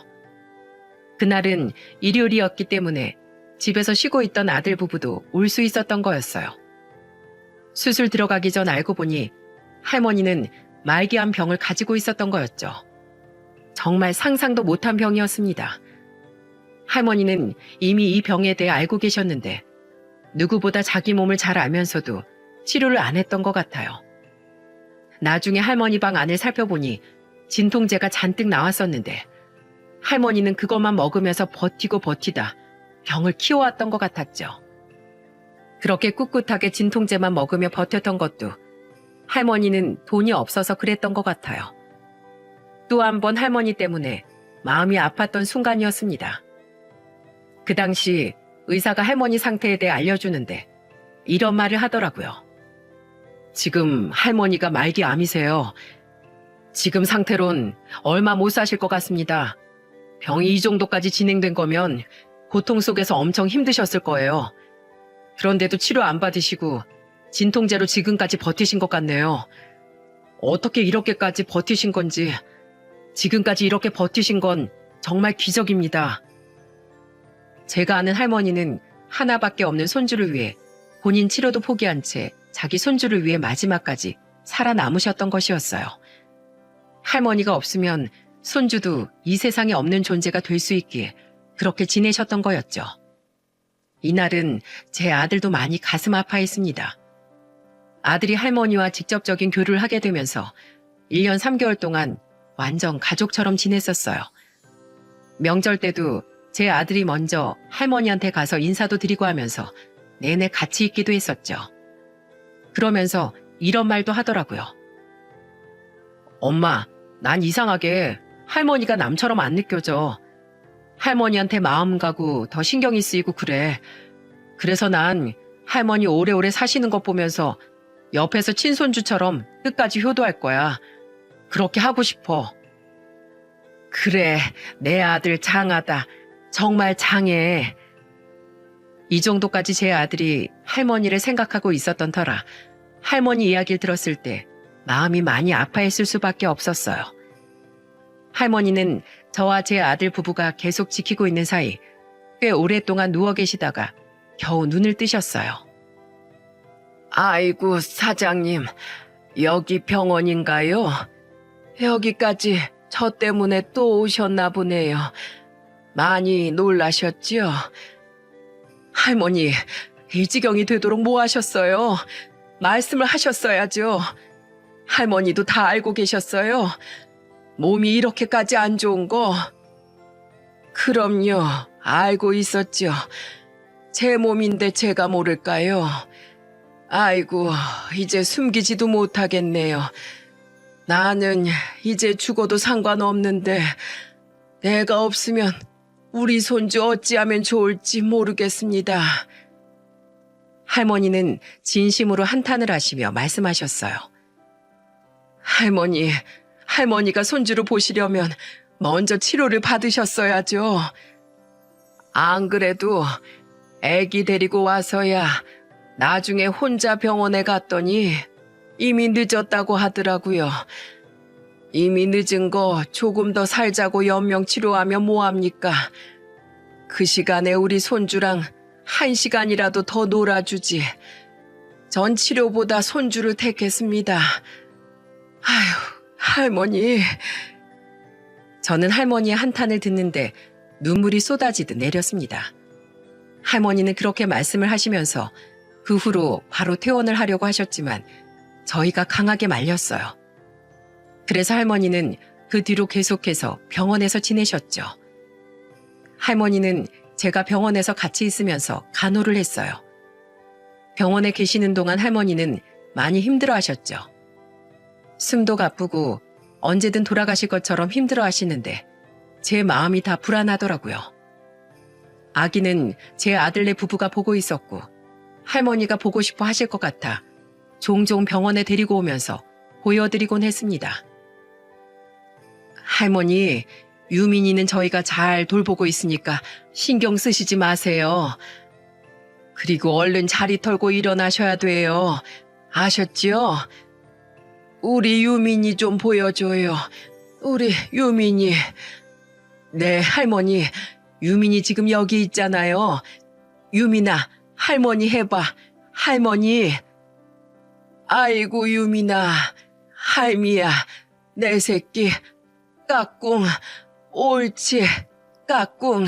그날은 일요일이었기 때문에 집에서 쉬고 있던 아들 부부도 올 수 있었던 거였어요. 수술 들어가기 전 알고 보니 할머니는 말기암 병을 가지고 있었던 거였죠. 정말 상상도 못한 병이었습니다. 할머니는 이미 이 병에 대해 알고 계셨는데 누구보다 자기 몸을 잘 알면서도 치료를 안 했던 것 같아요. 나중에 할머니 방 안을 살펴보니 진통제가 잔뜩 나왔었는데 할머니는 그것만 먹으면서 버티고 버티다 병을 키워왔던 것 같았죠. 그렇게 꿋꿋하게 진통제만 먹으며 버텼던 것도 할머니는 돈이 없어서 그랬던 것 같아요. 또 한 번 할머니 때문에 마음이 아팠던 순간이었습니다. 그 당시 의사가 할머니 상태에 대해 알려주는데 이런 말을 하더라고요. 지금 할머니가 말기암이세요. 지금 상태론 얼마 못 사실 것 같습니다. 병이 이 정도까지 진행된 거면 고통 속에서 엄청 힘드셨을 거예요. 그런데도 치료 안 받으시고 진통제로 지금까지 버티신 것 같네요. 어떻게 이렇게까지 버티신 건지, 지금까지 이렇게 버티신 건 정말 기적입니다. 제가 아는 할머니는 하나밖에 없는 손주를 위해 본인 치료도 포기한 채 자기 손주를 위해 마지막까지 살아남으셨던 것이었어요. 할머니가 없으면 손주도 이 세상에 없는 존재가 될 수 있기에 그렇게 지내셨던 거였죠. 이날은 제 아들도 많이 가슴 아파했습니다. 아들이 할머니와 직접적인 교류를 하게 되면서 1년 3개월 동안 완전 가족처럼 지냈었어요. 명절 때도 제 아들이 먼저 할머니한테 가서 인사도 드리고 하면서 내내 같이 있기도 했었죠. 그러면서 이런 말도 하더라고요. 엄마, 난 이상하게 할머니가 남처럼 안 느껴져. 할머니한테 마음 가고 더 신경이 쓰이고 그래. 그래서 난 할머니 오래오래 사시는 것 보면서 옆에서 친손주처럼 끝까지 효도할 거야. 그렇게 하고 싶어. 그래, 내 아들 장하다. 정말 장해. 이 정도까지 제 아들이 할머니를 생각하고 있었던 터라 할머니 이야기를 들었을 때 마음이 많이 아파했을 수밖에 없었어요. 할머니는 저와 제 아들 부부가 계속 지키고 있는 사이 꽤 오랫동안 누워 계시다가 겨우 눈을 뜨셨어요. 아이고, 사장님, 여기 병원인가요? 여기까지 저 때문에 또 오셨나 보네요. 많이 놀라셨죠? 할머니, 이 지경이 되도록 뭐 하셨어요? 말씀을 하셨어야죠. 할머니도 다 알고 계셨어요. 몸이 이렇게까지 안 좋은 거. 그럼요, 알고 있었죠. 제 몸인데 제가 모를까요? 아이고, 이제 숨기지도 못하겠네요. 나는 이제 죽어도 상관없는데 내가 없으면 우리 손주 어찌하면 좋을지 모르겠습니다. 할머니는 진심으로 한탄을 하시며 말씀하셨어요. 할머니가 손주를 보시려면 먼저 치료를 받으셨어야죠. 안 그래도 애기 데리고 와서야 나중에 혼자 병원에 갔더니 이미 늦었다고 하더라고요. 이미 늦은 거 조금 더 살자고 연명 치료하면 뭐합니까? 그 시간에 우리 손주랑 1시간이라도 더 놀아주지. 전 치료보다 손주를 택했습니다. 아휴, 할머니. 저는 할머니의 한탄을 듣는데 눈물이 쏟아지듯 내렸습니다. 할머니는 그렇게 말씀을 하시면서 그 후로 바로 퇴원을 하려고 하셨지만 저희가 강하게 말렸어요. 그래서 할머니는 그 뒤로 계속해서 병원에서 지내셨죠. 할머니는 제가 병원에서 같이 있으면서 간호를 했어요. 병원에 계시는 동안 할머니는 많이 힘들어 하셨죠. 숨도 가쁘고 언제든 돌아가실 것처럼 힘들어 하시는데 제 마음이 다 불안하더라고요. 아기는 제 아들네 부부가 보고 있었고 할머니가 보고 싶어 하실 것 같아 종종 병원에 데리고 오면서 보여드리곤 했습니다. 할머니, 유민이는 저희가 잘 돌보고 있으니까 신경 쓰시지 마세요. 그리고 얼른 자리 털고 일어나셔야 돼요. 아셨지요? 우리 유민이 좀 보여줘요. 우리 유민이. 네, 할머니. 유민이 지금 여기 있잖아요. 유민아, 할머니 해봐. 할머니. 아이고, 유민아. 할미야. 내 새끼. 까꿍. 옳지. 까꿍.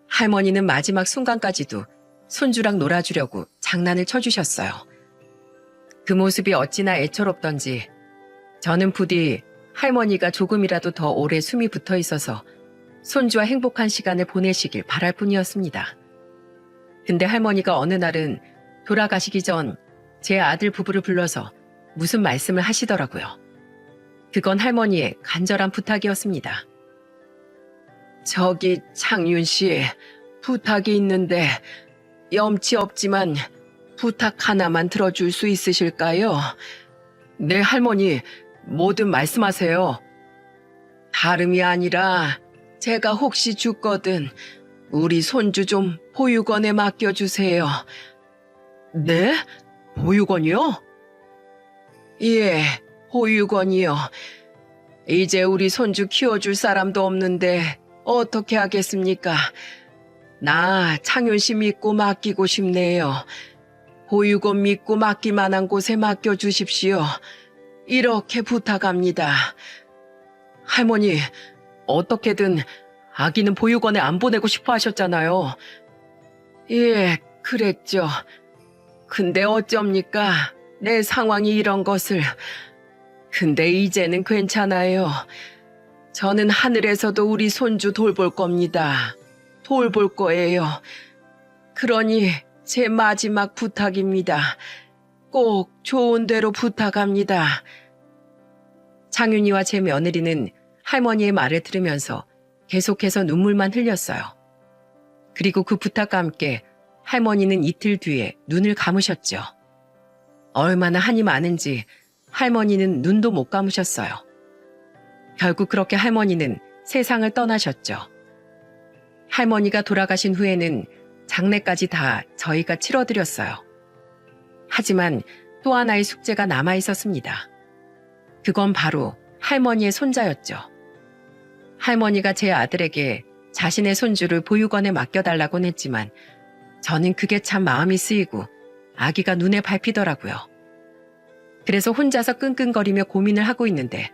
할머니는 마지막 순간까지도 손주랑 놀아주려고 장난을 쳐주셨어요. 그 모습이 어찌나 애처롭던지 저는 부디 할머니가 조금이라도 더 오래 숨이 붙어 있어서 손주와 행복한 시간을 보내시길 바랄 뿐이었습니다. 근데 할머니가 어느 날은 돌아가시기 전 제 아들 부부를 불러서 무슨 말씀을 하시더라고요. 그건 할머니의 간절한 부탁이었습니다. 저기 창윤 씨, 부탁이 있는데 염치 없지만 부탁 하나만 들어줄 수 있으실까요? 네, 할머니, 뭐든 말씀하세요. 다름이 아니라 제가 혹시 죽거든 우리 손주 좀 보육원에 맡겨주세요. 네? 보육원이요? 예, 보육원이요. 이제 우리 손주 키워줄 사람도 없는데 어떻게 하겠습니까? 나 창윤 씨 믿고 맡기고 싶네요. 보육원 믿고 맡기만한 곳에 맡겨주십시오. 이렇게 부탁합니다. 할머니, 어떻게든 아기는 보육원에 안 보내고 싶어 하셨잖아요. 예, 그랬죠. 근데 어쩝니까? 내 상황이 이런 것을. 근데 이제는 괜찮아요. 저는 하늘에서도 우리 손주 돌볼 겁니다. 돌볼 거예요. 그러니 제 마지막 부탁입니다. 꼭 좋은 대로 부탁합니다. 창윤이와 제 며느리는 할머니의 말을 들으면서 계속해서 눈물만 흘렸어요. 그리고 그 부탁과 함께 할머니는 이틀 뒤에 눈을 감으셨죠. 얼마나 한이 많은지 할머니는 눈도 못 감으셨어요. 결국 그렇게 할머니는 세상을 떠나셨죠. 할머니가 돌아가신 후에는 장례까지 다 저희가 치러드렸어요. 하지만 또 하나의 숙제가 남아 있었습니다. 그건 바로 할머니의 손자였죠. 할머니가 제 아들에게 자신의 손주를 보육원에 맡겨달라고는 했지만 저는 그게 참 마음이 쓰이고 아기가 눈에 밟히더라고요. 그래서 혼자서 끙끙거리며 고민을 하고 있는데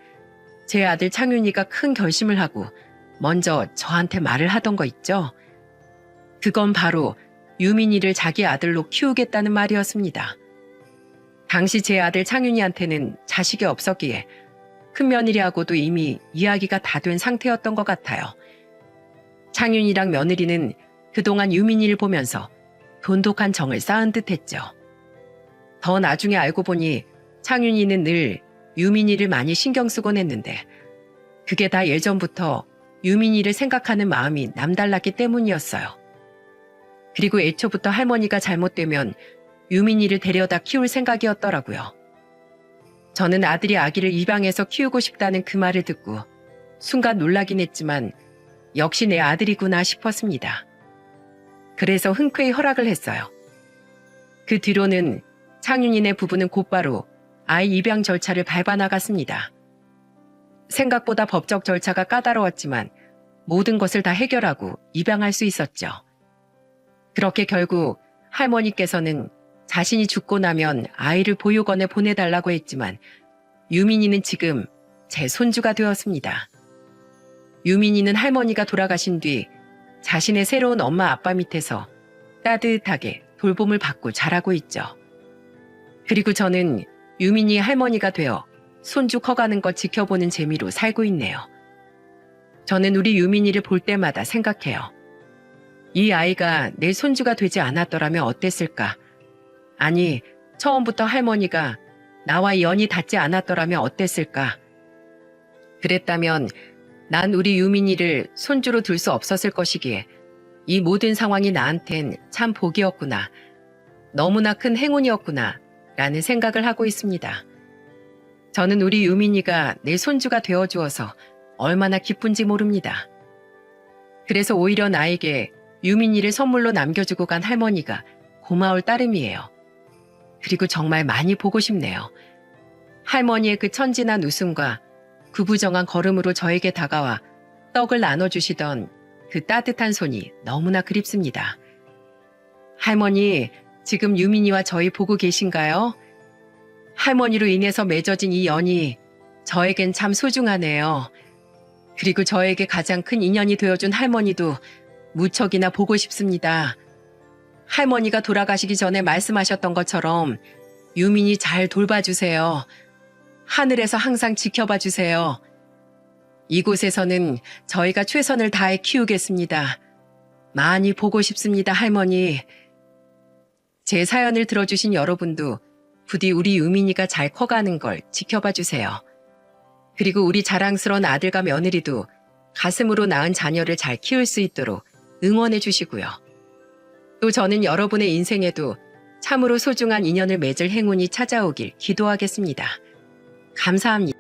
제 아들 창윤이가 큰 결심을 하고 먼저 저한테 말을 하던 거 있죠? 그건 바로 유민이를 자기 아들로 키우겠다는 말이었습니다. 당시 제 아들 창윤이한테는 자식이 없었기에 큰며느리하고도 이미 이야기가 다 된 상태였던 것 같아요. 창윤이랑 며느리는 그동안 유민이를 보면서 돈독한 정을 쌓은 듯 했죠. 더 나중에 알고 보니 창윤이는 늘 유민이를 많이 신경 쓰곤 했는데 그게 다 예전부터 유민이를 생각하는 마음이 남달랐기 때문이었어요. 그리고 애초부터 할머니가 잘못되면 유민이를 데려다 키울 생각이었더라고요. 저는 아들이 아기를 입양해서 키우고 싶다는 그 말을 듣고 순간 놀라긴 했지만 역시 내 아들이구나 싶었습니다. 그래서 흔쾌히 허락을 했어요. 그 뒤로는 창윤이네 부부는 곧바로 아이 입양 절차를 밟아 나갔습니다. 생각보다 법적 절차가 까다로웠지만 모든 것을 다 해결하고 입양할 수 있었죠. 그렇게 결국 할머니께서는 자신이 죽고 나면 아이를 보육원에 보내달라고 했지만 유민이는 지금 제 손주가 되었습니다. 유민이는 할머니가 돌아가신 뒤 자신의 새로운 엄마 아빠 밑에서 따뜻하게 돌봄을 받고 자라고 있죠. 그리고 저는 유민이의 할머니가 되어 손주 커가는 것 지켜보는 재미로 살고 있네요. 저는 우리 유민이를 볼 때마다 생각해요. 이 아이가 내 손주가 되지 않았더라면 어땠을까? 아니, 처음부터 할머니가 나와 연이 닿지 않았더라면 어땠을까? 그랬다면 난 우리 유민이를 손주로 둘 수 없었을 것이기에 이 모든 상황이 나한텐 참 복이었구나. 너무나 큰 행운이었구나. 라는 생각을 하고 있습니다. 저는 우리 유민이가 내 손주가 되어주어서 얼마나 기쁜지 모릅니다. 그래서 오히려 나에게 유민이를 선물로 남겨주고 간 할머니가 고마울 따름이에요. 그리고 정말 많이 보고 싶네요. 할머니의 그 천진한 웃음과 구부정한 걸음으로 저에게 다가와 떡을 나눠주시던 그 따뜻한 손이 너무나 그립습니다. 할머니, 지금 유민이와 저희 보고 계신가요? 할머니로 인해서 맺어진 이 연이 저에겐 참 소중하네요. 그리고 저에게 가장 큰 인연이 되어준 할머니도 무척이나 보고 싶습니다. 할머니가 돌아가시기 전에 말씀하셨던 것처럼 유민이 잘 돌봐주세요. 하늘에서 항상 지켜봐 주세요. 이곳에서는 저희가 최선을 다해 키우겠습니다. 많이 보고 싶습니다, 할머니. 제 사연을 들어주신 여러분도 부디 우리 유민이가 잘 커가는 걸 지켜봐 주세요. 그리고 우리 자랑스러운 아들과 며느리도 가슴으로 낳은 자녀를 잘 키울 수 있도록 응원해 주시고요. 또 저는 여러분의 인생에도 참으로 소중한 인연을 맺을 행운이 찾아오길 기도하겠습니다. 감사합니다.